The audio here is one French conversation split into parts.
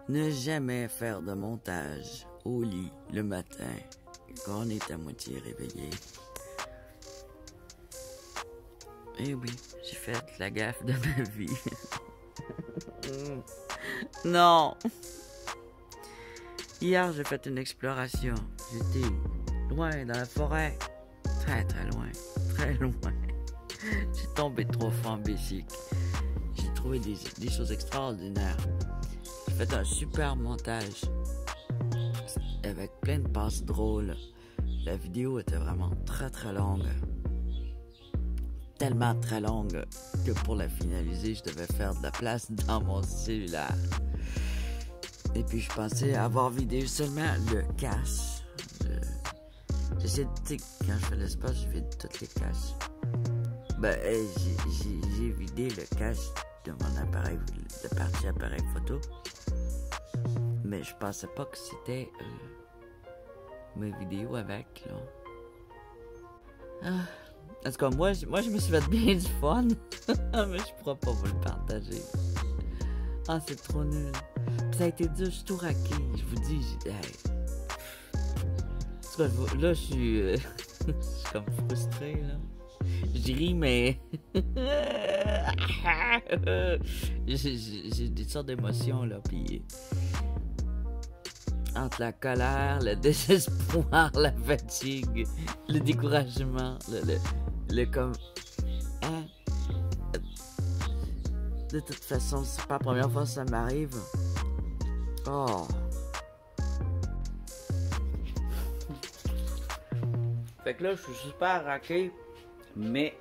Ne jamais faire de montage au lit le matin quand on est à moitié réveillé. Eh oui, j'ai fait la gaffe de ma vie. Non! Hier, j'ai fait une exploration. J'étais loin dans la forêt. Très, très loin. Très loin. J'ai tombé trop fort en bicycle. J'ai trouvé des choses extraordinaires. J'ai fait un super montage. Avec plein de passes drôles. La vidéo était vraiment très, très longue. Tellement très longue que pour la finaliser, je devais faire de la place dans mon cellulaire. Et puis je pensais avoir vidé seulement le cache. J'essaie de... Quand je fais l'espace, je vide toutes les caches. J'ai vidé le cache de mon appareil, de partie appareil photo. Mais je pensais pas que c'était mes vidéos avec, là. En tout cas, moi, je me suis fait bien du fun. Mais je pourrais pas vous le partager. Ah, c'est trop nul. Puis ça a été dur, je suis tout raqué. Je vous dis, hey. En tout cas, là, je suis comme frustré, là. Je ris, mais... j'ai des sortes d'émotions, là, puis... Entre la colère, le désespoir, la fatigue, le découragement, le comme... Hein? De toute façon, c'est pas la première fois que ça m'arrive. Oh. Fait que là, je suis super raqué, mais...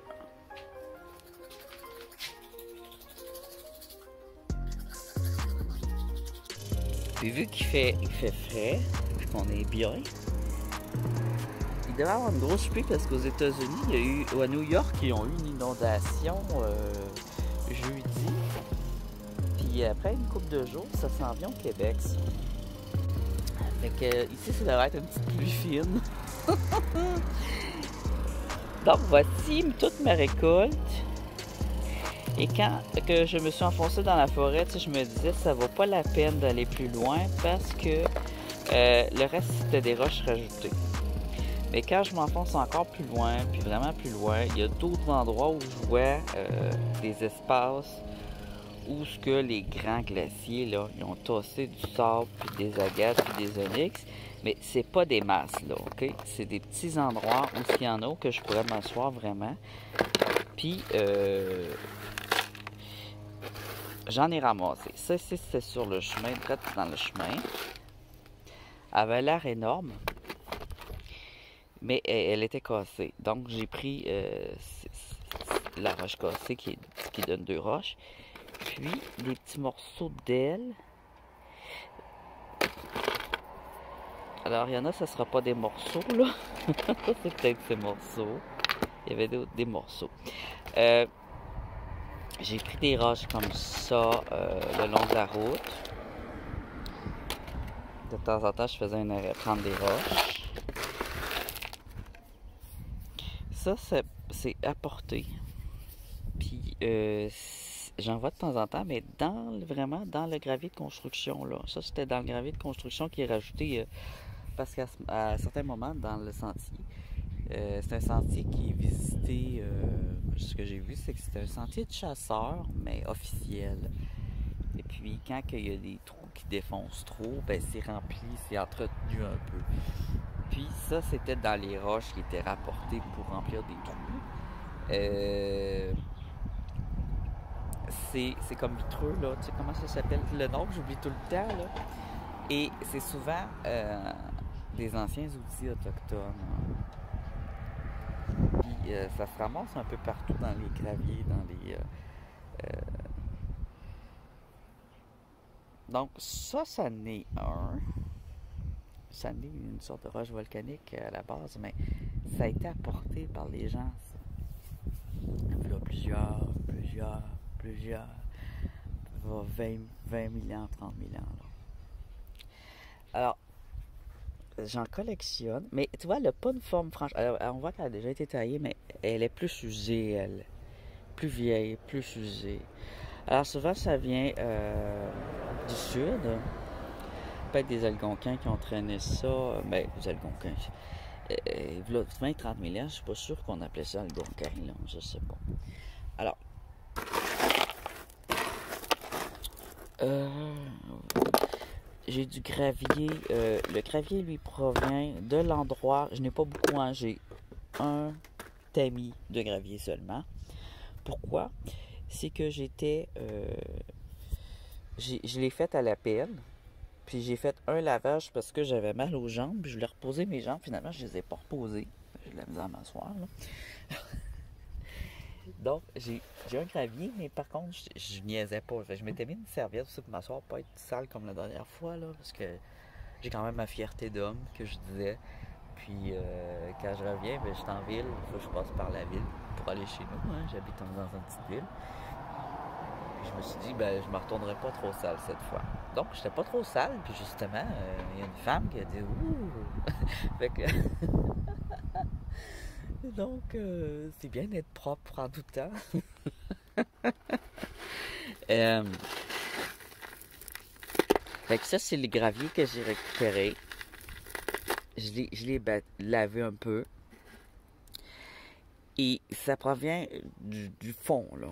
Puis vu qu'il fait frais, qu'on est bien, il devait y avoir une grosse pluie parce qu'aux États-Unis, il y a eu, ou à New York, ils ont eu une inondation jeudi. Puis après une couple de jours, ça s'en vient au Québec. Ça. Fait que ici, ça devrait être une petite pluie fine. Donc voici toute ma récolte. Et quand que je me suis enfoncée dans la forêt, je me disais ça vaut pas la peine d'aller plus loin parce que le reste c'était des roches rajoutées. Mais quand je m'enfonce encore plus loin, puis vraiment plus loin, il y a d'autres endroits où je vois des espaces où ce que les grands glaciers là, ils ont tassé du sable, puis des agates, puis des onyx. Mais c'est pas des masses là, ok? C'est des petits endroits où il y en a où que je pourrais m'asseoir vraiment. Puis j'en ai ramassé. Ça, c'était sur le chemin, direct dans le chemin. Elle avait l'air énorme, mais elle était cassée. Donc, j'ai pris la roche cassée qui donne 2 roches. Puis, des petits morceaux d'aile. Alors, il y en a, ça sera pas des morceaux, là. C'est peut-être ces morceaux. Il y avait des morceaux. J'ai pris des roches comme ça le long de la route. De temps en temps, je faisais un arrêt prendre des roches. Ça, c'est apporté. Puis, j'en vois de temps en temps, mais vraiment dans le gravier de construction, là. Ça, c'était dans le gravier de construction qui est rajouté parce qu'à certains moments, dans le sentier, c'est un sentier qui est visité, ce que j'ai vu, c'est que c'est un sentier de chasseurs, mais officiel. Et puis, quand il y a des trous qui défoncent trop, ben c'est rempli, c'est entretenu un peu. Puis ça, c'était dans les roches qui étaient rapportées pour remplir des trous. C'est comme vitreux, là. Tu sais comment ça s'appelle? Le nom, j'oublie tout le temps, là. Et c'est souvent des anciens outils autochtones. Puis ça se ramasse un peu partout dans les graviers, dans les... Donc ça n'est un. Ça n'est une sorte de roche volcanique à la base, mais ça a été apporté par les gens. Il y a plusieurs. 20 000 ans, 30 000 ans. Là. Alors, j'en collectionne, mais tu vois, elle n'a pas une forme franche. Alors, on voit qu'elle a déjà été taillée, mais elle est plus usée, elle. Plus vieille, plus usée. Alors souvent, ça vient du sud. Peut-être des Algonquins qui ont traîné ça. Ben, des Algonquins. Il y a 20-30 000 ans, je suis pas sûr qu'on appelait ça Algonquin, là. Je sais pas. Alors, j'ai du gravier. Le gravier, lui, provient de l'endroit. Je n'ai pas beaucoup, hein. J'ai un tamis de gravier seulement. Pourquoi? C'est que je l'ai fait à la pelle. Puis j'ai fait un lavage parce que j'avais mal aux jambes. Puis je voulais reposer mes jambes. Finalement, je les ai pas reposées. J'ai de la misère à m'asseoir, là. Donc, j'ai un gravier, mais par contre, je niaisais pas. Je m'étais mis une serviette aussi pour m'asseoir, pas être sale comme la dernière fois, là, parce que j'ai quand même ma fierté d'homme, que je disais. Puis, quand je reviens, ben, je suis en ville, il faut que je passe par la ville pour aller chez nous, hein. J'habite dans une petite ville. Puis je me suis dit, ben, je me retournerai pas trop sale cette fois. Donc, j'étais pas trop sale, puis justement, il y a une femme qui a dit, ouh! Fait que... Donc, c'est bien d'être propre en tout temps. Fait que ça, c'est les graviers que j'ai récupérés. Je l'ai lavé un peu. Et ça provient du fond, là.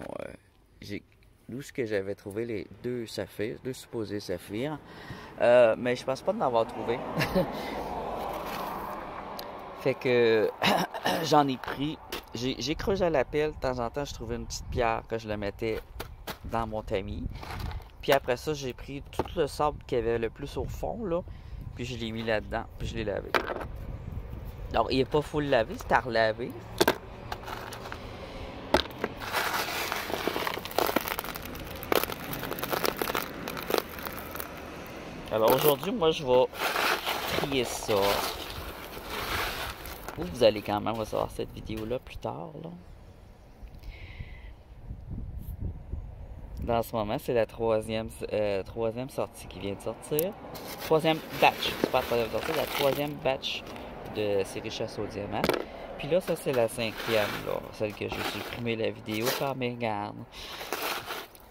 D'où ce que j'avais trouvé les deux saphirs, deux supposés saphirs. Mais je pense pas de l'avoir trouvé. Fait que j'en ai pris. J'ai creusé à la pelle. De temps en temps, je trouvais une petite pierre que je la mettais dans mon tamis. Puis après ça, j'ai pris tout le sable qu'il y avait le plus au fond, là. Puis je l'ai mis là-dedans. Puis je l'ai lavé. Alors, il n'est pas full lavé, c'est à relaver. Alors aujourd'hui, moi, je vais trier ça. Vous allez quand même recevoir cette vidéo-là plus tard, là. Dans ce moment, c'est la troisième sortie qui vient de sortir. Troisième batch. C'est pas la troisième sortie, la troisième batch de série Chasse au diamant. Puis là, ça, c'est la cinquième, là. Celle que j'ai supprimé la vidéo par mes gardes.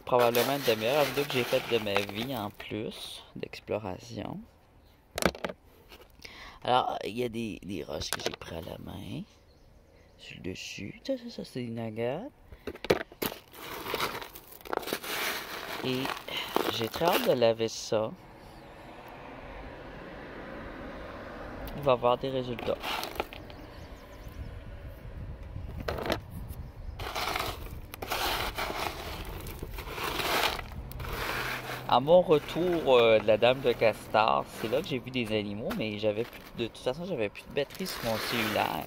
Probablement une des meilleures vidéos que j'ai faites de ma vie en plus d'exploration. Alors, il y a des roches que j'ai pris à la main. Sur le dessus. Ça c'est une agate. Et j'ai très hâte de laver ça. On va voir des résultats. À mon retour de la Dame de Castor, c'est là que j'ai vu des animaux, mais de toute façon, j'avais plus de batterie sur mon cellulaire.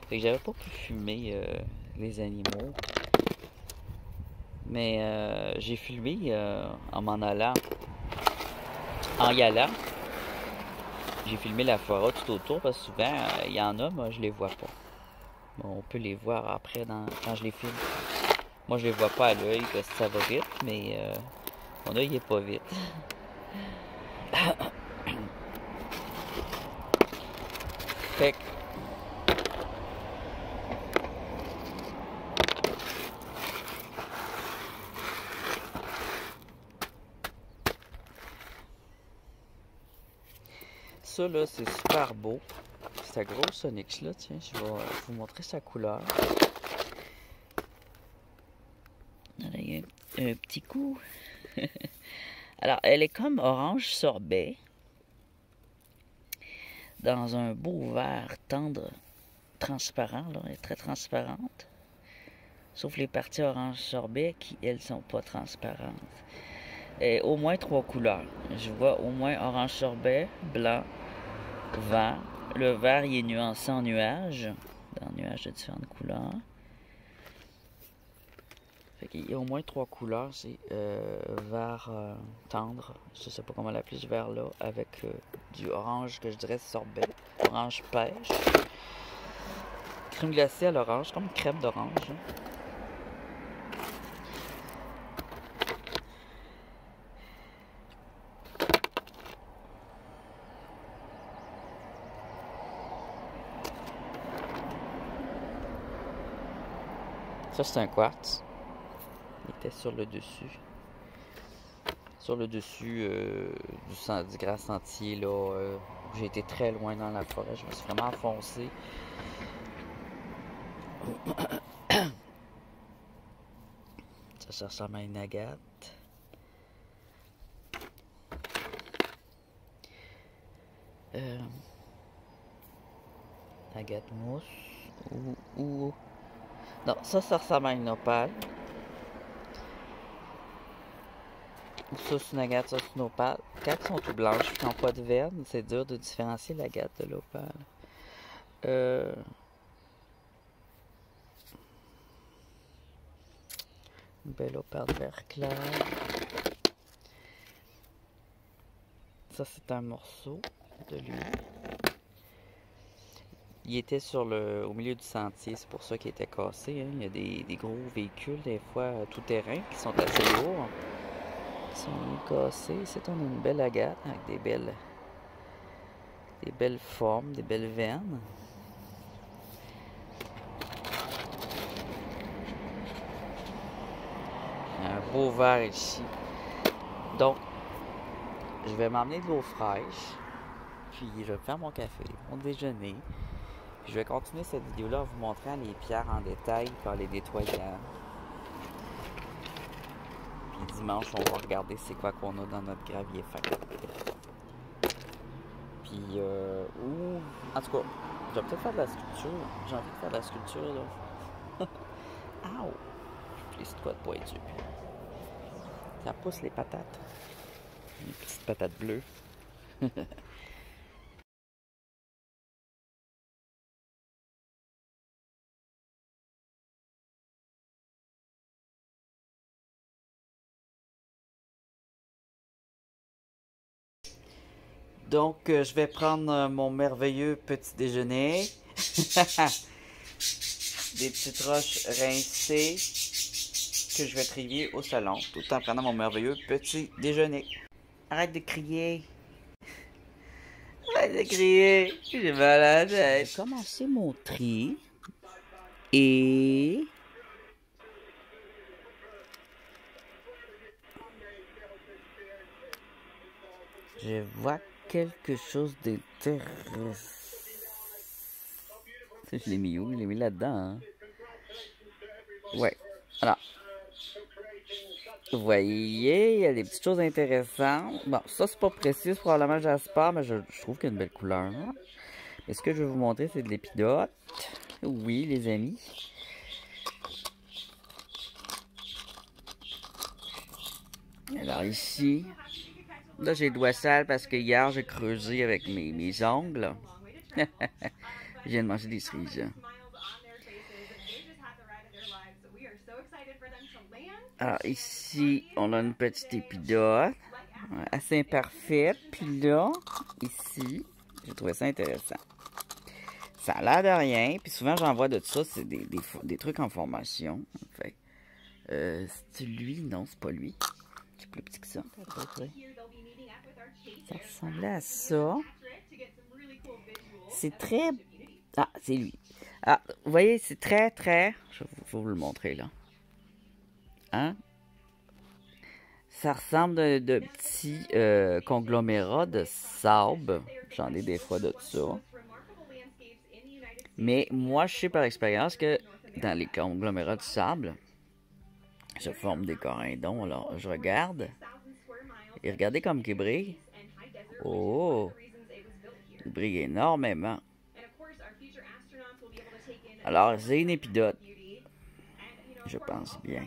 Fait que j'avais pas pu filmer les animaux. Mais j'ai filmé en m'en allant. En y allant, j'ai filmé la forêt tout autour parce que souvent, il y en a, moi je les vois pas. Bon, on peut les voir après quand je les filme. Moi je les vois pas à l'œil parce que ça va vite, mais mon œil est pas vite. Fait que ça là, c'est super beau. C'est la grosse onyx là, tiens, je vais vous montrer sa couleur. Là, il y a un petit coup. Alors, elle est comme orange sorbet. Dans un beau vert tendre, transparent, là, elle est très transparente. Sauf les parties orange sorbet qui, elles, sont pas transparentes. Et au moins 3 couleurs. Je vois au moins orange sorbet, blanc, vert. Le vert, il est nuancé en nuages. Dans nuages de différentes couleurs. Fait qu'il y a au moins 3 couleurs. C'est vert tendre. Je sais pas comment l'appeler ce vert-là. Avec du orange que je dirais sorbet. Orange pêche. Crème glacée à l'orange. Comme une crème d'orange. Hein. Ça, c'est un quartz. Il était sur le dessus. sur le dessus du grand sentier, là, où j'ai été très loin dans la forêt. Je me suis vraiment enfoncé. Ça ressemble à une agate. Agate mousse. Ou... Non, ça ressemble à une opale. Ça, c'est une agate, ça, c'est une opale. Quand elles sont tout blanches et qui n'ont pas de veine, c'est dur de différencier l'agate de l'opale. Une belle opale vert clair. Ça, c'est un morceau de lui. Il était au milieu du sentier, c'est pour ça qu'il était cassé. Hein. Il y a des gros véhicules, des fois tout-terrain, qui sont assez lourds. Qui sont cassés. Ici, on a une belle agate avec des belles formes, des belles veines. Un beau verre ici. Donc, je vais m'emmener de l'eau fraîche. Puis, je vais faire mon café, mon déjeuner. Puis, je vais continuer cette vidéo-là en vous montrant les pierres en détail, par les nettoyant. Puis, dimanche, on va regarder c'est quoi qu'on a dans notre gravier fin. Puis, en tout cas, je vais peut-être faire de la sculpture. J'ai envie de faire de la sculpture, là. Ow! Je plisse de quoi de pointu. Ça pousse les patates. Les petites patates bleues. Donc, je vais prendre mon merveilleux petit déjeuner. Des petites roches rincées que je vais trier au salon, tout en prenant mon merveilleux petit déjeuner. Arrête de crier. Arrête de crier. J'ai mal à la tête. Je vais commencer mon tri. Et... je vois quelque chose d'intéressant. Je l'ai mis où? Je l'ai mis là-dedans, hein? Ouais. Alors. Vous voyez, il y a des petites choses intéressantes. Bon, ça, c'est pas précis, c'est probablement Jasper, mais je trouve qu'il y a une belle couleur. Et ce que je vais vous montrer, c'est de l'épidote. Oui, les amis. Alors ici, là, j'ai le doigt sale parce que hier, j'ai creusé avec mes ongles. Je viens de manger des cerises. Alors ici, on a une petite épidote, assez imparfaite. Puis là, ici, j'ai trouvé ça intéressant. Ça a l'air de rien, puis souvent j'en vois de ça, c'est des trucs en formation. Fait, c'est lui? Non, c'est pas lui. C'est plus petit que ça. Ça ressemblait à ça. C'est très... Ah, c'est lui. Ah, vous voyez, c'est très... Je vais vous le montrer, là. Hein? Ça ressemble de petits conglomérats de sable. J'en ai des fois de ça. Mais moi, je sais par expérience que dans les conglomérats de sable, se forment des corindons. Alors, je regarde. Et regardez comme il brille. Oh! Il brille énormément. Alors, c'est une épidote. Je pense bien.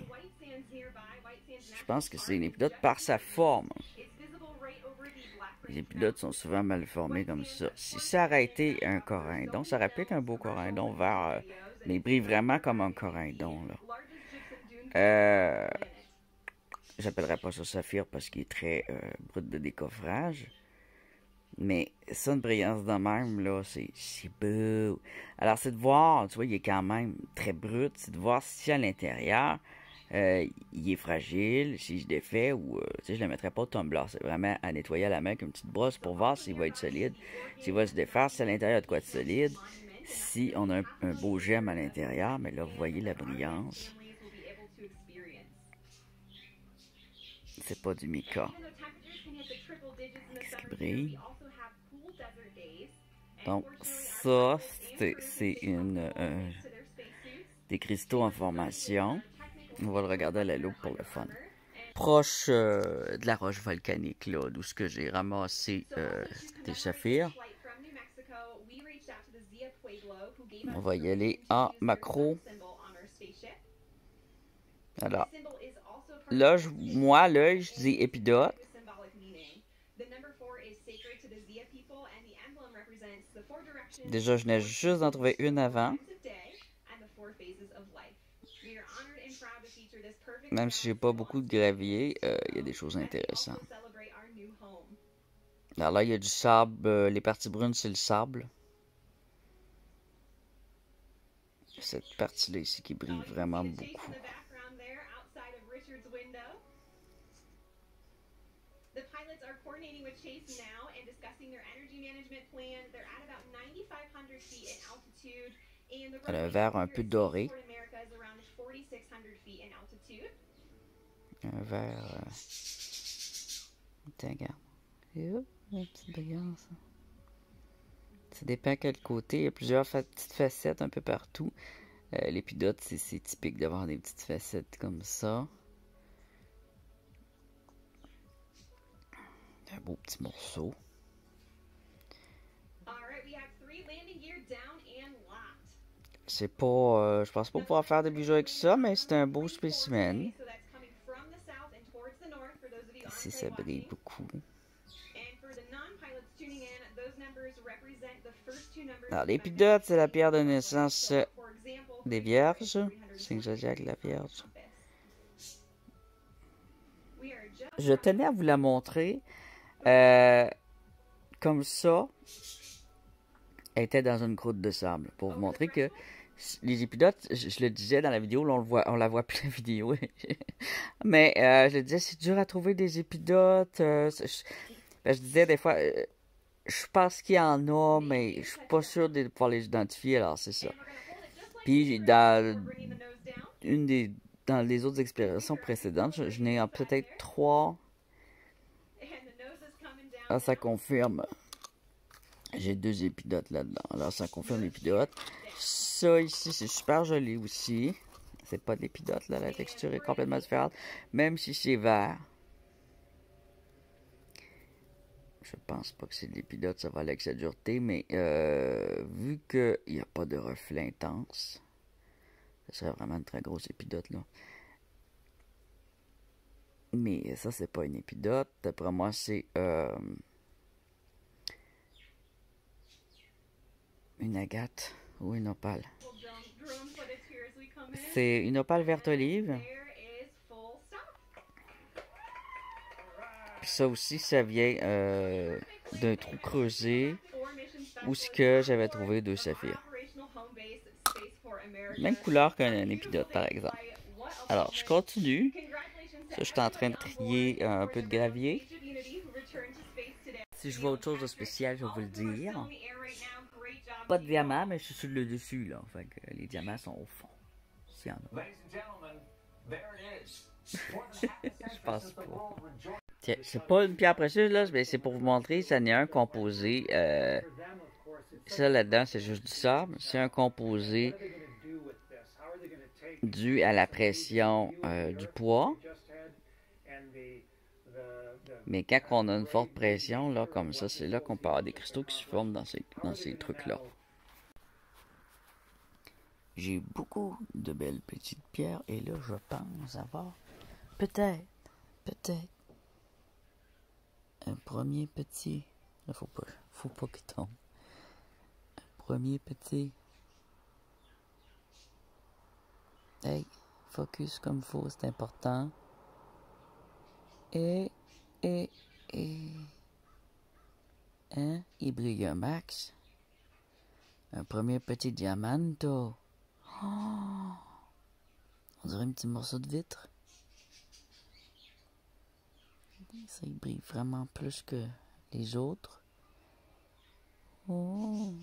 Je pense que c'est une épidote par sa forme. Les épidotes sont souvent mal formées comme ça. Si ça aurait été un corindon, ça aurait pu être un beau corindon vert, mais il brille vraiment comme un corindon, là. J'appellerais pas ça saphir parce qu'il est très brut de décoffrage. Mais ça, une brillance de même, là, c'est beau. Alors, c'est de voir, tu vois, il est quand même très brut. C'est de voir si à l'intérieur, il est fragile, si je défais ou, tu sais, je le mettrais pas au tumbler. C'est vraiment à nettoyer à la main avec une petite brosse pour voir s'il va être solide, s'il va se défaire, si à l'intérieur il y a de quoi être solide, si on a un beau gemme à l'intérieur. Mais là, vous voyez la brillance. C'est pas du mica. Qu'est-ce qui brille? Donc, ça, c'est des cristaux en formation. On va le regarder à la loupe pour le fun. Proche de la roche volcanique, là, d'où ce que j'ai ramassé des saphirs. On va y aller en macro. Alors, là, moi, l'œil, je dis épidote. Déjà, je n'ai juste d'en trouver une avant. Même si j'ai pas beaucoup de gravier, il y a des choses intéressantes. Alors là, il y a du sable. Les parties brunes, c'est le sable. Cette partie-là ici qui brille vraiment beaucoup. Elle a un vert un peu doré. Un vert... Tiens, regarde. Un petit brillant, ça. Ça dépend à quel côté. Il y a plusieurs petites facettes un peu partout. L'épidote, c'est typique d'avoir des petites facettes comme ça. Un beau petit morceau. C'est pas... je pense pas pouvoir faire des bijoux avec ça, mais c'est un beau spécimen. Ici, ça brille beaucoup. Alors, l'épidote, c'est la pierre de naissance des Vierges. Signe zodiaque de la Vierge. Je tenais à vous la montrer. Comme ça, elle était dans une croûte de sable. Pour vous montrer que les épidotes, je le disais dans la vidéo, là on la voit plus la vidéo. Mais je le disais, c'est dur à trouver des épidotes. Je disais des fois, je pense qu'il y en a, mais je suis pas sûr de pouvoir les identifier, alors c'est ça. Puis dans les autres explorations précédentes, je n'ai peut-être 3. Ah, ça confirme. J'ai 2 épidotes là-dedans. Alors, ça confirme l'épidote. Ça, ici, c'est super joli aussi. C'est pas de l'épidote, là. La texture est complètement différente. Même si c'est vert. Je pense pas que c'est de l'épidote. Ça va aller avec sa dureté. Mais vu qu'il n'y a pas de reflet intense, ce serait vraiment une très grosse épidote, là. Mais ça, c'est pas une épidote. D'après moi, c'est... une agate ou une opale. C'est une opale verte olive. Puis ça aussi, ça vient d'un trou creusé où ce que j'avais trouvé 2 saphirs. Même couleur qu'un épidote, par exemple. Alors, je continue. Ça, je suis en train de trier un peu de gravier. Si je vois autre chose de spécial, je vais vous le dire. Pas de diamant, mais je suis sur le dessus, là. Fait que les diamants sont au fond. S'il y en a. Je pense pas. Tiens, c'est pas une pierre précieuse, là, mais c'est pour vous montrer, ça n'est un composé. Ça, là-dedans, c'est juste du sable. C'est un composé dû à la pression du poids. Mais quand on a une forte pression, là, comme ça, c'est là qu'on peut avoir des cristaux qui se forment dans ces trucs-là. J'ai beaucoup de belles petites pierres et là, je pense avoir peut-être un premier petit. Là, faut pas qu'il tombe. Un premier petit. Hey, focus comme faut, c'est important. Et. Hein? Il brille un max. Un premier petit diamanto. Oh! On dirait un petit morceau de vitre. Ça, il brille vraiment plus que les autres. Oh!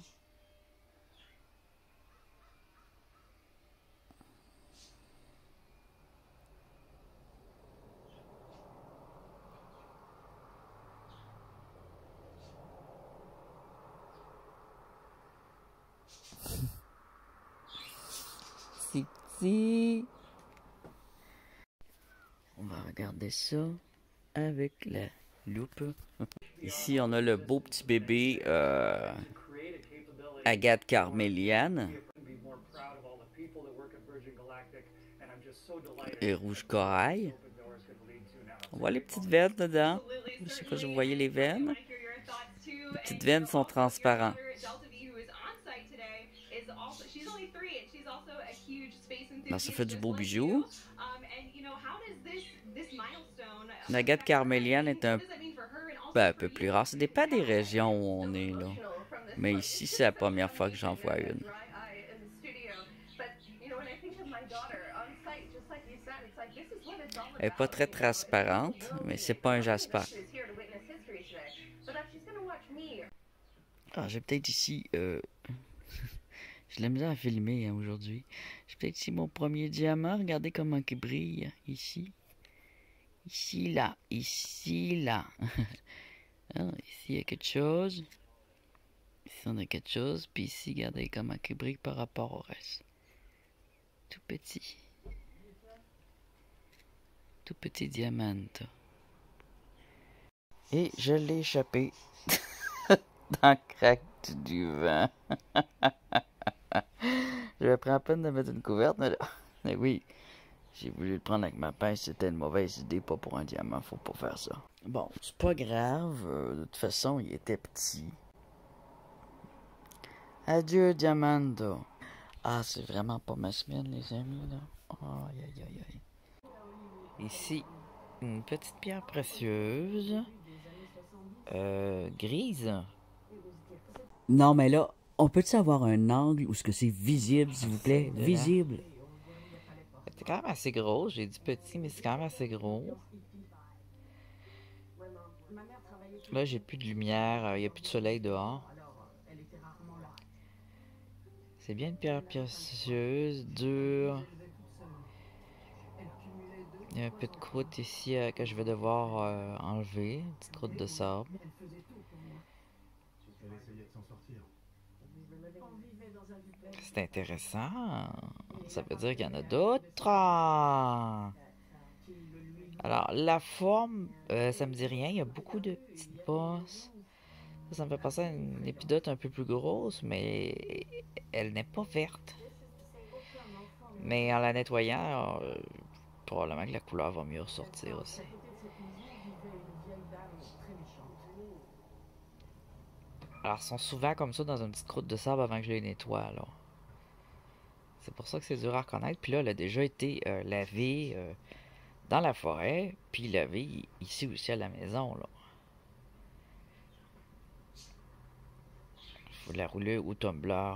ici. On va regarder ça avec la loupe. Ici, on a le beau petit bébé Agate carméliane et rouge corail. On voit les petites veines dedans. Je sais pas si vous voyez les veines. Les petites veines sont transparentes. Alors, ça fait du beau bijou. L'agate carméliane est un peu plus rare. Ça dépend des régions où on est, là. Mais ici, c'est la première fois que j'en vois une. Elle n'est pas très transparente, mais c'est pas un jasper. Ah, j'ai peut-être ici... J'ai la misère à filmer hein, aujourd'hui. J'ai peut-être ici mon premier diamant. Regardez comment il brille. Ici. Ici, là. Ici, là. Ah, ici, il y a quelque chose. Ici, on a quelque chose. Puis ici, regardez comment il brille par rapport au reste. Tout petit. Tout petit diamant. Et je l'ai échappé dans le crack du vent. J'avais pris la peine de mettre une couverte, mais là, mais oui, j'ai voulu le prendre avec ma pince, c'était une mauvaise idée, pas pour un diamant, faut pas faire ça. Bon, c'est pas grave, de toute façon, il était petit. Adieu, Diamando. Ah, c'est vraiment pas ma semaine, les amis, là. Aïe, aïe, aïe, aïe. Ici, une petite pierre précieuse. Grise. Non, mais là, on peut-tu avoir un angle où ce que c'est visible, s'il vous plaît? Visible. C'est quand même assez gros. J'ai dit petit, mais c'est quand même assez gros. Là, j'ai plus de lumière. Il n'y a plus de soleil dehors. C'est bien une pierre précieuse, dure. Il y a un peu de croûte ici que je vais devoir enlever. Une petite croûte de sable. C'est intéressant. Ça veut dire qu'il y en a d'autres. Alors, la forme, ça me dit rien. Il y a beaucoup de petites bosses. Ça me fait penser à une épidote un peu plus grosse, mais elle n'est pas verte. Mais en la nettoyant, probablement que la couleur va mieux ressortir aussi. Alors, ils sont souvent comme ça dans une petite croûte de sable avant que je les nettoie, alors. C'est pour ça que c'est dur à reconnaître. Puis là, elle a déjà été lavée dans la forêt, puis lavée ici aussi à la maison, là. Il faut la rouler au tumbler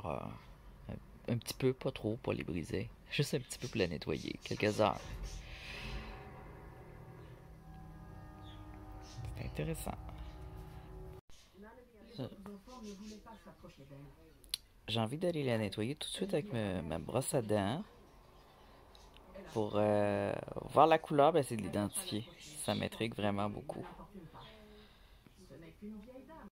un petit peu, pas trop, pour les briser. Juste un petit peu pour la nettoyer, quelques heures. C'est intéressant. J'ai envie d'aller la nettoyer tout de suite avec ma brosse à dents. Pour voir la couleur, ben, c'est de l'identifier. Ça m'intrigue vraiment beaucoup.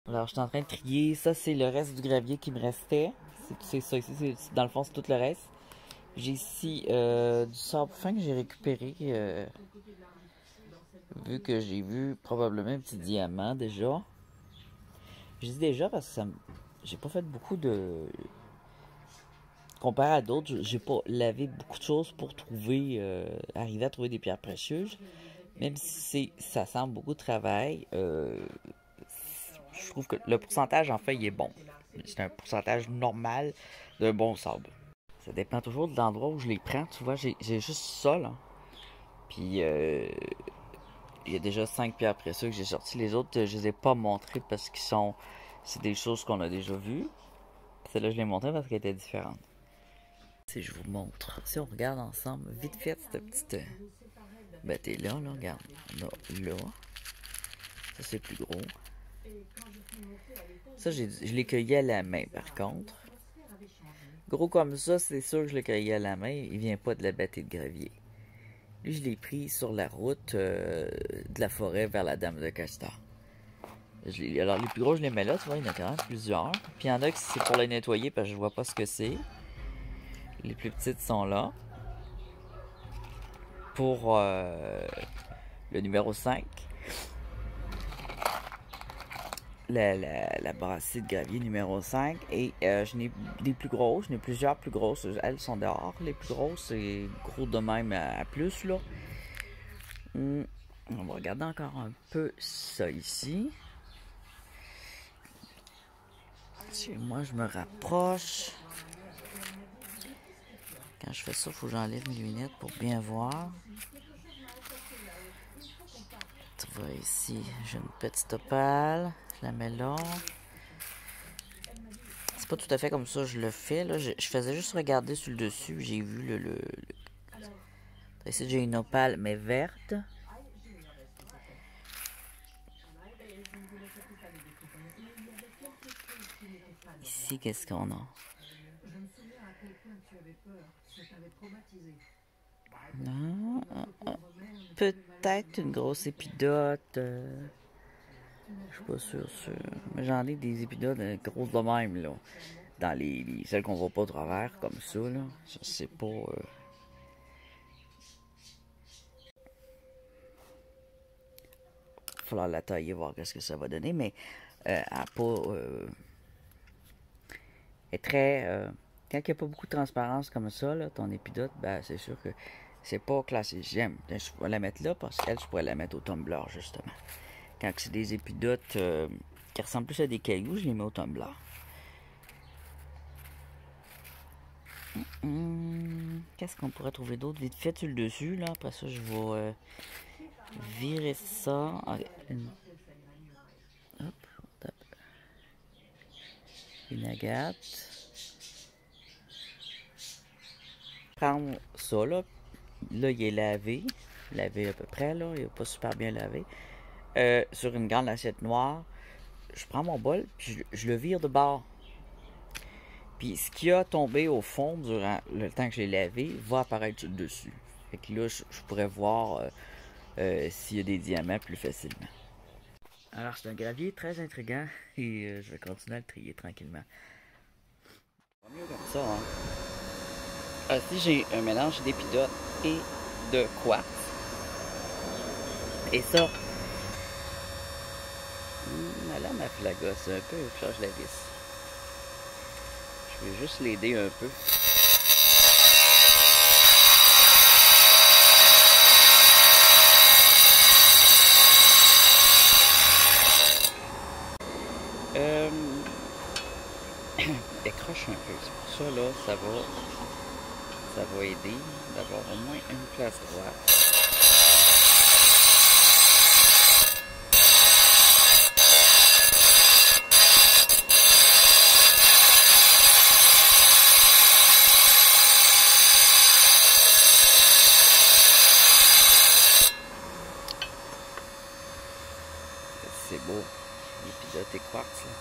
Alors, je suis en train de trier. Ça, c'est le reste du gravier qui me restait. C'est ça ici. Dans le fond, c'est tout le reste. J'ai ici du sable fin que j'ai récupéré. Vu que j'ai vu probablement un petit diamant déjà. Je dis déjà parce que j'ai pas fait beaucoup de... Comparé à d'autres, j'ai pas lavé beaucoup de choses pour arriver à trouver des pierres précieuses. Même si ça semble beaucoup de travail, je trouve que le pourcentage en fait il est bon. C'est un pourcentage normal d'un bon sable. Ça dépend toujours de l'endroit où je les prends. Tu vois, j'ai juste ça là. Puis il y a déjà 5 pierres précieuses que j'ai sorties. Les autres, je les ai pas montrées parce qu'ils sont... C'est des choses qu'on a déjà vues. Celle-là, je l'ai montrée parce qu'elle était différente. Si je vous montre, si on regarde ensemble, vite fait, cette petite... Ben, t'es là, regarde. On a là. Ça, c'est plus gros. Ça, je l'ai cueilli à la main, par contre. Gros comme ça, c'est sûr que je l'ai cueilli à la main. Il vient pas de la bâtie de gravier. Lui, je l'ai pris sur la route de la forêt vers la Dame de Castor. Alors, les plus gros, je les mets là, tu vois, il y en a quand même plusieurs. Puis il y en a qui c'est pour les nettoyer parce que je vois pas ce que c'est. Les plus petites sont là. pour le numéro 5. La brassée de gravier numéro 5. Et je n'ai des plus grosses, je n'ai plusieurs plus grosses. Elles sont dehors, les plus grosses. C'est gros de même à plus, là. On va regarder encore un peu ça ici. Si moi, je me rapproche. Quand je fais ça, il faut que j'enlève mes lunettes pour bien voir. Tu vois ici, j'ai une petite opale. Je la mets là. C'est pas tout à fait comme ça je le fais. Là. Je faisais juste regarder sur le dessus. J'ai vu ici, j'ai une opale, mais verte. Ici, qu'est-ce qu'on a? Non, peut-être une grosse épidote. Je suis pas sûr. Mais j'en ai des épidotes grosses de même, là. Dans celles qu'on voit pas au travers, comme ça, là. Je sais pas. Il va falloir la tailler, voir qu'est-ce que ça va donner. Mais elle n'a pas. Est très. Quand il n'y a pas beaucoup de transparence comme ça, là, ton épidote, ben, c'est sûr que c'est pas classé. J'aime. Je pourrais la mettre là parce qu'elle, je pourrais la mettre au tumbler, justement. Quand c'est des épidotes qui ressemblent plus à des cailloux, je les mets au tumbler. Qu'est-ce qu'on pourrait trouver d'autre? Vite fait sur le dessus, là. Après ça, je vais virer ça. Hop, une agate. Prendre ça, là. Là, il est lavé. Lavé à peu près, là. Il n'est pas super bien lavé. Sur une grande assiette noire. Je prends mon bol, puis je le vire de bord. Puis ce qui a tombé au fond durant le temps que je l'ai lavé va apparaître sur le dessus. Fait que là, je pourrais voir s'il y a des diamants plus facilement. Alors, c'est un gravier très intriguant et je vais continuer à le trier tranquillement. Pas mieux comme ça, hein? Ici, j'ai un mélange d'épidote et de quartz. Et ça, la lame à flagosse un peu, je change la vis. Je vais juste l'aider un peu. Décroche un peu. C'est pour ça, là, ça va aider d'avoir au moins une place droite. C'est beau, l'épidote et quartz, là.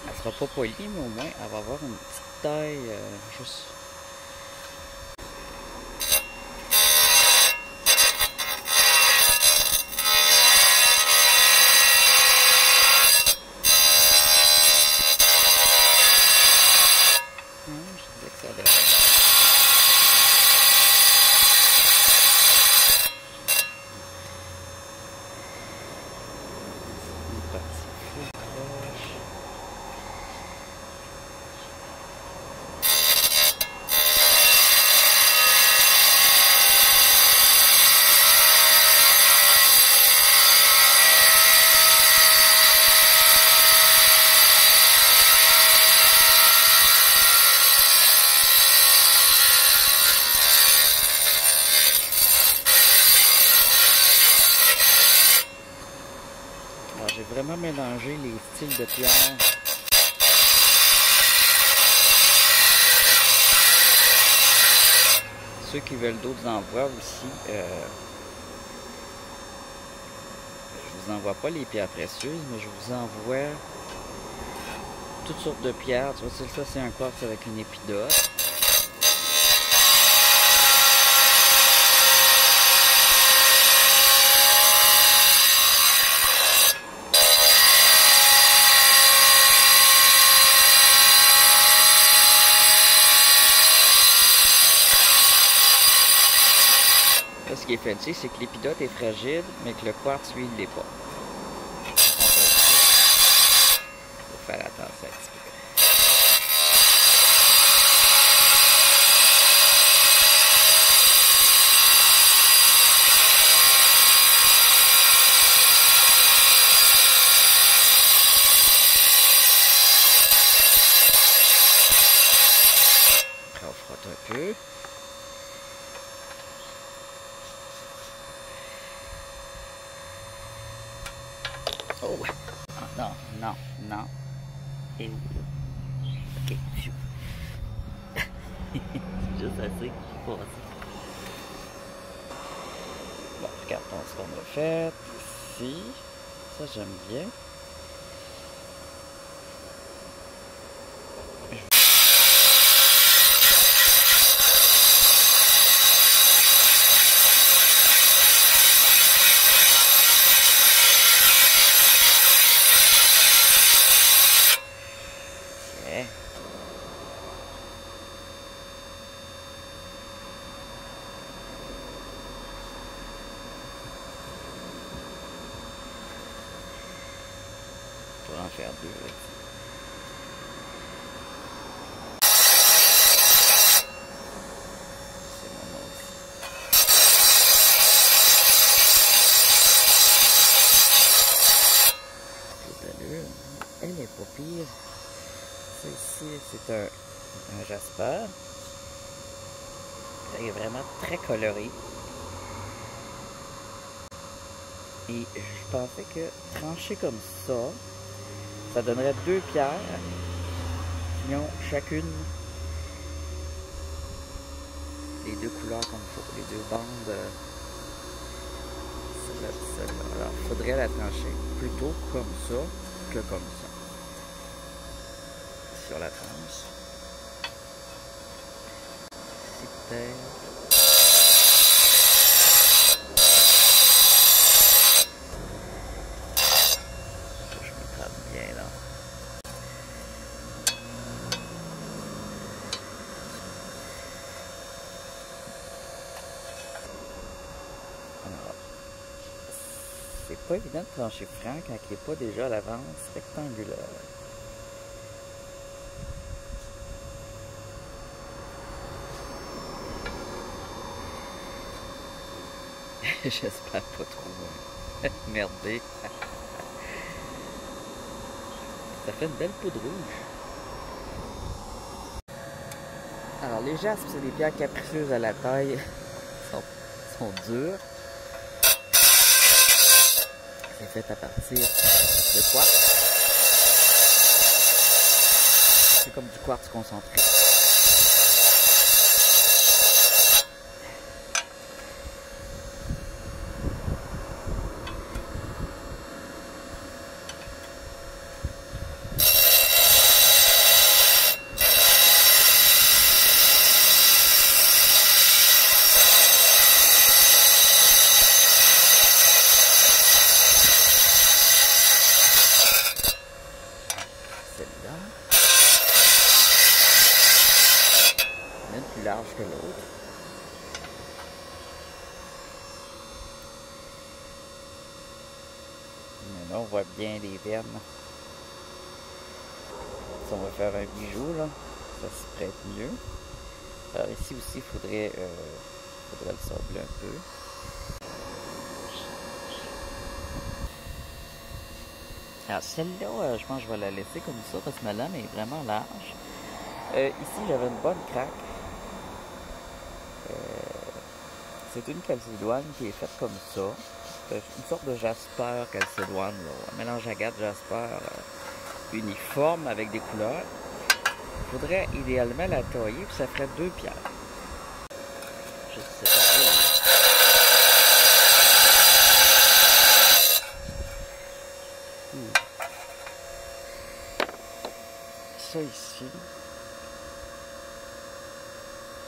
Elle sera pas polie, mais au moins, elle va avoir une petite taille juste... je disais que ça allait. Une partie plus proche. Alors, j'ai vraiment mélangé les styles de pierre. Ceux qui veulent d'autres envois aussi, je vous envoie pas les pierres précieuses, mais je vous envoie toutes sortes de pierres. Tu vois, ça c'est un quartz avec une épidote. Là, ce qui est fancy, c'est que l'épidote est fragile, mais que le quartz, lui, il l'est pas. Faut faire attention un petit peu. Après, on frotte un peu. Oh! Ah, non, non, non. Et... Ok, pfiou. C'est juste assez qui passe. Bon, regardons ce qu'on a fait ici. Ça, j'aime bien. Okay. Je vais en faire deux. Là. C'est mon nom aussi. Elle est pas pire. Ça ici, c'est un jasper. Il est vraiment très coloré. Et je pensais que trancher comme ça donnerait deux pierres qui ont chacune les deux couleurs comme il faut, les deux bandes. Celle-là et celle-là. Alors, il faudrait la trancher plutôt comme ça que comme ça. Sur la tranche. Super. Je me trappe bien là. Alors, c'est pas évident de trancher franc quand il n'est pas déjà à l'avance rectangulaire. J'espère pas trop merder. Ça fait une belle poudre rouge. Alors les jaspes, c'est des pierres capricieuses à la taille. sont dures. C'est fait à partir de quartz. C'est comme du quartz concentré. Celle-là. Même plus large que l'autre. Maintenant, on voit bien les veines. Si on va faire un bijou, là, ça se prête mieux. Alors ici aussi, il faudrait le sabler un peu. Alors celle-là, je pense que je vais la laisser comme ça parce que ma lame est vraiment large. Ici, j'avais une bonne craque. C'est une calcédoine qui est faite comme ça. Une sorte de jasper calcédoine, là. Un mélange agate jasper uniforme avec des couleurs. Il faudrait idéalement la tailler, puis ça ferait deux pierres. Je sais pas. Ça ici.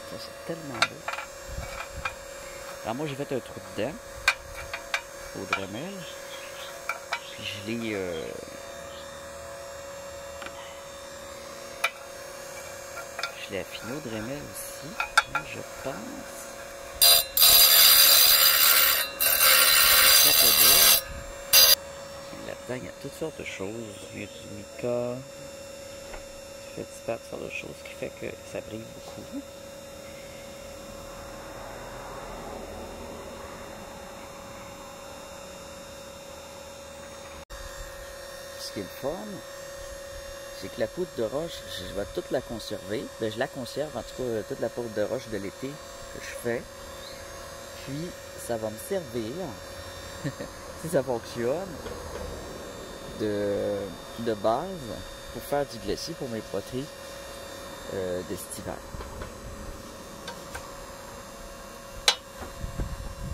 Ça c'est tellement beau. Alors moi j'ai fait un trou dedans. Au Dremel. Puis je l'ai... je l'ai affiné au Dremel aussi. Je pense. quoi dire. Là-dedans, il y a toutes sortes de choses. Il y a du mica. Ça fait disparaître toutes sortes de choses, ce qui fait que ça brille beaucoup. Ce qui est le fun, c'est que la poudre de roche, je vais toute la conserver. Ben, je la conserve, en tout cas, toute la poudre de roche de l'été que je fais. Puis, ça va me servir, si ça fonctionne, de base pour faire du glacis pour mes poteries de cet hiver.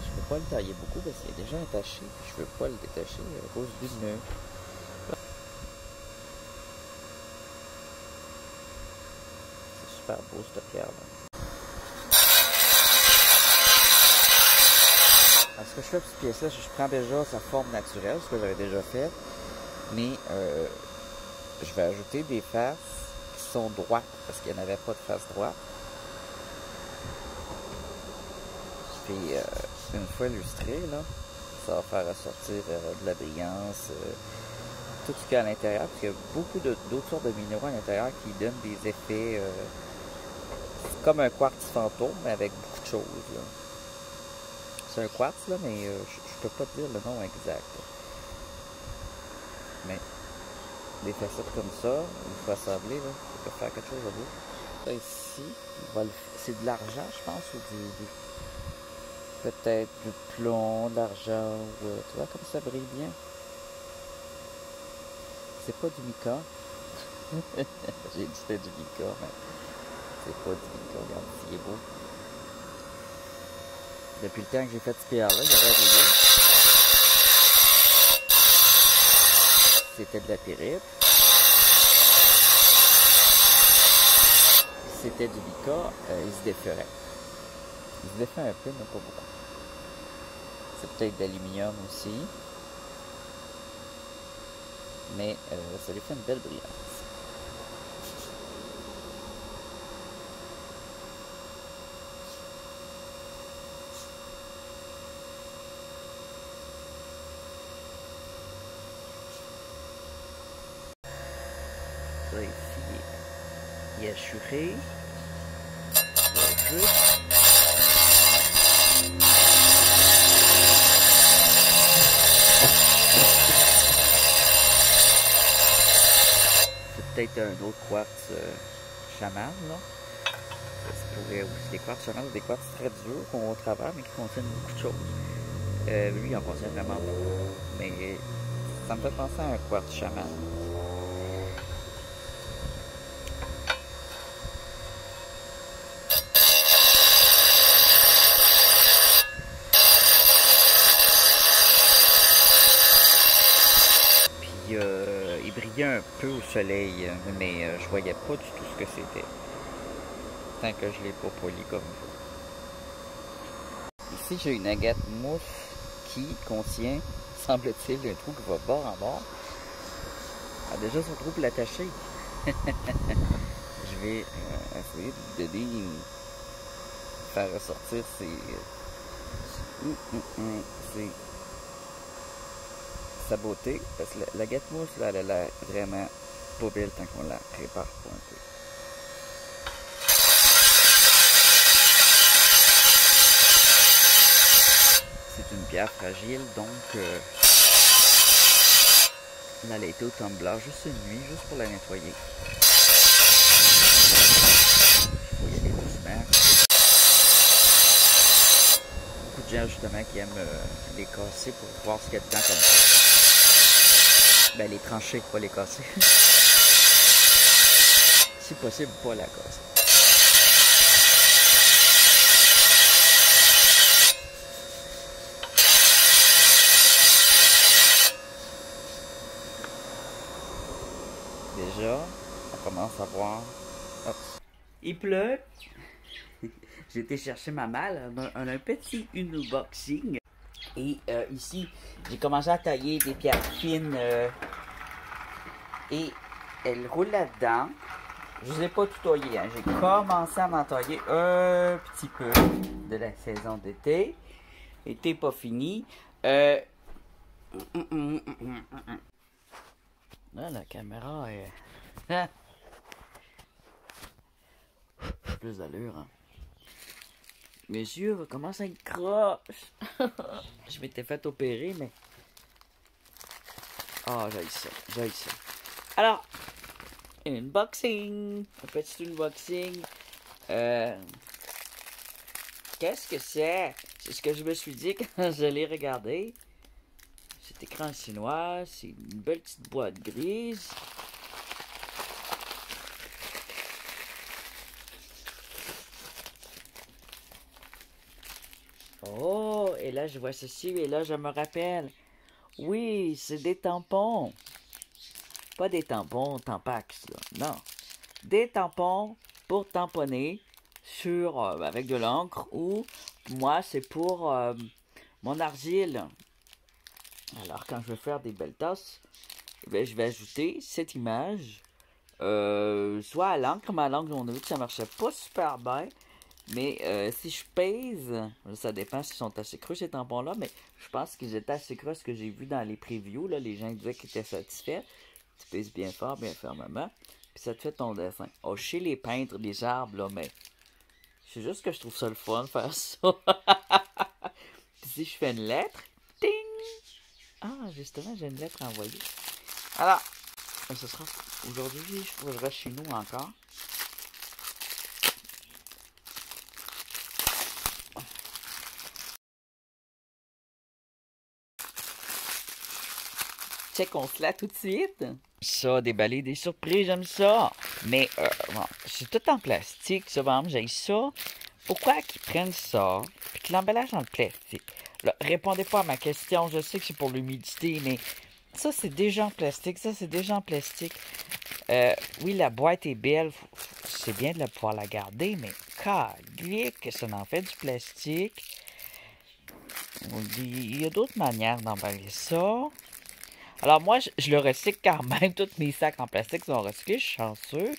Je ne peux pas le tailler beaucoup parce qu'il est déjà attaché. Je ne veux pas le détacher à cause du nœud. C'est super beau cette pierre-là. Alors, ce que je fais pour cette pièce-là, je prends déjà sa forme naturelle, ce que j'avais déjà fait, mais je vais ajouter des faces qui sont droites, parce qu'il n'y en avait pas de face droite. Puis, une fois illustré, là, ça va faire ressortir de la brillance, tout ce qu'il y a à l'intérieur, parce qu'il y a beaucoup d'autres sortes de minéraux à l'intérieur qui donnent des effets, c'est comme un quartz fantôme, mais avec beaucoup de choses, là. C'est un quartz, là, mais je peux pas te dire le nom exact. Mais des facettes comme ça, il faut assembler, là, ça peut faire quelque chose de beau. Ça ici, c'est de l'argent, je pense, ou peut-être du plomb, de l'argent, ou tu vois comme ça brille bien. C'est pas du mica. J'ai dit que c'était du mica, mais c'est pas du mica. Regarde, il est beau. Depuis le temps que j'ai fait ce PR-là, j'avais roulé. C'était de la pyrite. C'était du mica, il se déferait. Il se défait un peu, mais pas beaucoup. C'est peut-être d'aluminium aussi. Mais ça lui fait une belle brillance. Ça ici, il est assuré. C'est peut-être un autre quartz chaman, là. Ça se pourrait aussi. Des quartz chaman, des quartz très durs qu'on voit au travers, mais qui contiennent beaucoup de choses. Lui, il en contient vraiment beaucoup. Mais ça me fait penser à un quartz chaman. Il brillait un peu au soleil, mais je voyais pas du tout ce que c'était. Tant que je l'ai pas poli comme il faut. Ici, j'ai une agate mousse qui contient, semble-t-il, un trou qui va bord en bord. Elle a déjà son trou pour l'attacher. Je vais essayer de donner, faire ressortir sa beauté, parce que la gâte mousse là, elle a l'air vraiment pas belle tant qu'on la prépare pas un peu. C'est une pierre fragile, donc elle a été au tumbler juste une nuit, juste pour la nettoyer. Il faut y aller doucement. Beaucoup de gens justement qui aiment les casser pour voir ce qu'il y a dedans comme ça. Ben, les trancher, pas les casser. Si possible, pas la casser. Déjà, on commence à voir. Hop. Il pleut. J'ai été chercher ma malle. On a un petit unboxing. Et ici, j'ai commencé à tailler des pierres fines. Et elle roule là-dedans. Je ne les ai pas tout taillées. Hein. J'ai commencé à m'en tailler un petit peu de la saison d'été. L'été pas fini. Là, la caméra est... Hein? Plus d'allure, hein. Mes yeux commencent à être croches. Je m'étais fait opérer, mais... Ah, j'aille ça, j'aille ça. Alors, un unboxing. Un petit unboxing. Qu'est-ce que c'est? C'est ce que je me suis dit quand je l'ai regardé. Cet écran chinois, c'est une belle petite boîte grise. Oh, et là je vois ceci, et là je me rappelle. Oui, c'est des tampons. Pas des tampons Tampax, là. Non. Des tampons pour tamponner sur avec de l'encre ou moi c'est pour mon argile. Alors quand je vais faire des belles tasses, ben, je vais ajouter cette image soit à l'encre, mais à l'encre on a vu que ça marchait pas super bien. Mais si je pèse, ça dépend s'ils sont assez creux ces tampons-là, mais je pense qu'ils étaient assez creux, ce que j'ai vu dans les previews, là, les gens disaient qu'ils étaient satisfaits. Tu pèses bien fort, bien fermement, puis ça te fait ton dessin. Oh, chez les peintres, les arbres, là, mais c'est juste que je trouve ça le fun de faire ça. Puis si je fais une lettre, ting! Ah, justement, j'ai une lettre à envoyer. Alors, ce sera aujourd'hui, je poserai chez nous encore. Check, on se l'a tout de suite. Ça, déballer des surprises, j'aime ça. Mais, bon, c'est tout en plastique, ça, par exemple, j'aime ça. Pourquoi qu'ils prennent ça, puis que l'emballage en plastique? Là, répondez pas à ma question, je sais que c'est pour l'humidité, mais ça, c'est déjà en plastique, ça, c'est déjà en plastique. Oui, la boîte est belle, c'est bien de pouvoir la garder, mais calique que ça en fait du plastique. Il y a d'autres manières d'emballer ça. Alors moi, je le recycle quand même. Tous mes sacs en plastique sont recyclés, je suis chanceux.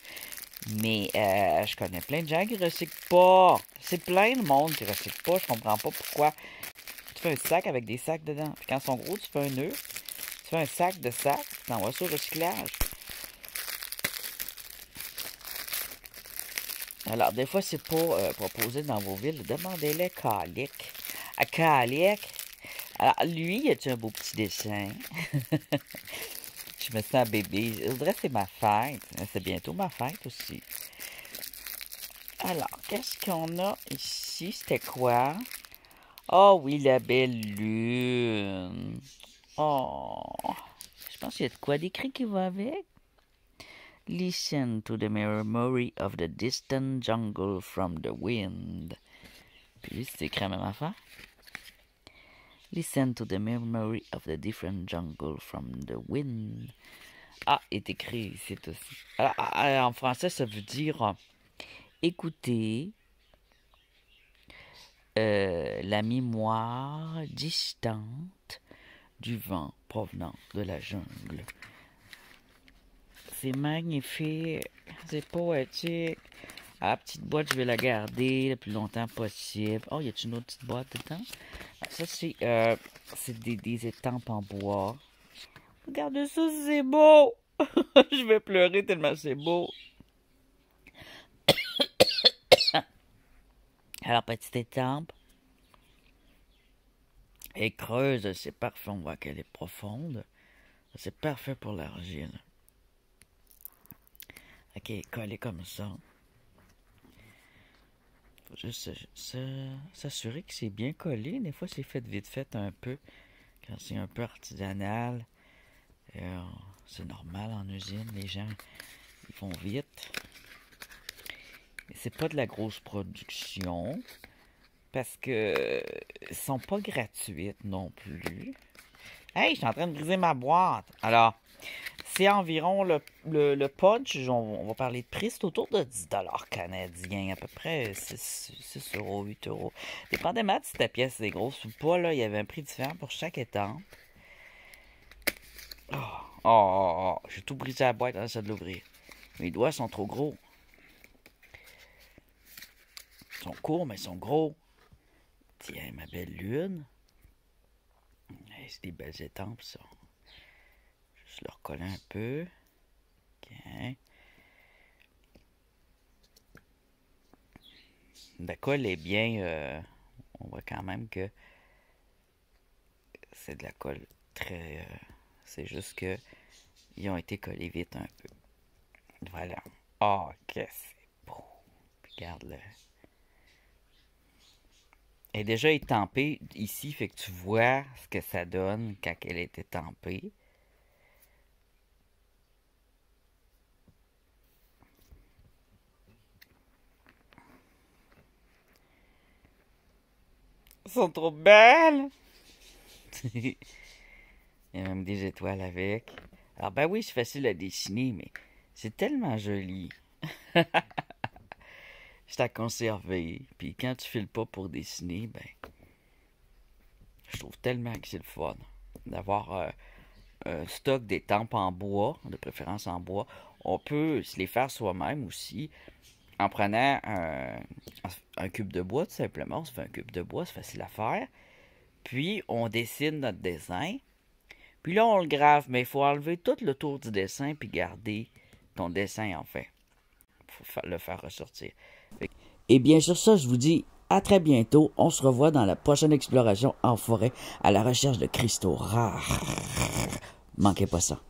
Mais je connais plein de gens qui recyclent pas. C'est plein de monde qui recycle pas. Je comprends pas pourquoi. Tu fais un sac avec des sacs dedans. Puis quand ils sont gros, tu fais un nœud. Tu fais un sac de sacs. Tu t'envoies ça au recyclage. Alors, des fois, c'est pas proposé dans vos villes. Demandez-les Calic. À Calic. Alors, lui, il a-tu un beau petit dessin? Je me sens bébé. Je dirais que c'est ma fête. C'est bientôt ma fête aussi. Alors, qu'est-ce qu'on a ici? C'était quoi? Oh oui, la belle lune. Oh. Je pense qu'il y a de quoi d'écrit qui va avec. Listen to the memory of the distant jungle from the wind. Puis c'est écrit à la même affaire. Listen to the memory of the different jungle from the wind. Ah, est écrit ici aussi. Alors, en français, ça veut dire écouter la mémoire distante du vent provenant de la jungle. C'est magnifique, c'est poétique. Ah, la petite boîte, je vais la garder le plus longtemps possible. Oh, y a-t-il une autre petite boîte dedans? Ah, ça, c'est des étampes en bois. Regardez ça, c'est beau! Je vais pleurer tellement c'est beau. Alors, petite étampe. Elle est creuse, c'est parfait. On voit qu'elle est profonde. C'est parfait pour l'argile. Ok, collé comme ça. Faut juste s'assurer que c'est bien collé. Des fois, c'est fait vite fait un peu. Quand c'est un peu artisanal, c'est normal en usine. Les gens, ils font vite. Mais c'est pas de la grosse production. Parce que ils sont pas gratuites non plus. Hey, je suis en train de briser ma boîte. Alors, c'est environ le punch, on va parler de prix, c'est autour de 10 canadiens, à peu près 6 euros, 8 euros. Dépendamment de si ta pièce est grosse ou pas, là, il y avait un prix différent pour chaque étampe. J'ai tout brisé la boîte, hein, ça de l'ouvrir. Mes doigts sont trop gros. Ils sont courts, mais ils sont gros. Tiens, ma belle lune. C'est des belles étampes, ça. Juste le recoller un peu. OK. La colle est bien... on voit quand même que c'est de la colle très... c'est juste que ils ont été collés vite un peu. Voilà. Oh, que c'est beau. Regarde-le. Elle est déjà étampée ici, fait que tu vois ce que ça donne quand elle est étampée. Elles sont trop belles! Il y a même des étoiles avec. Alors ben oui, c'est facile à dessiner, mais c'est tellement joli. C'est à conserver. Puis quand tu files pas pour dessiner, ben je trouve tellement que c'est le fun d'avoir un stock d'étampes en bois, de préférence en bois. On peut se les faire soi-même aussi en prenant un cube de bois, tout simplement. On se fait un cube de bois, c'est facile à faire. Puis on dessine notre dessin. Puis là, on le grave, mais il faut enlever tout le tour du dessin puis garder ton dessin, en fait. Il faut le faire ressortir. Et bien sur ça, je vous dis à très bientôt. On se revoit dans la prochaine exploration en forêt à la recherche de cristaux rares. Manquez pas ça.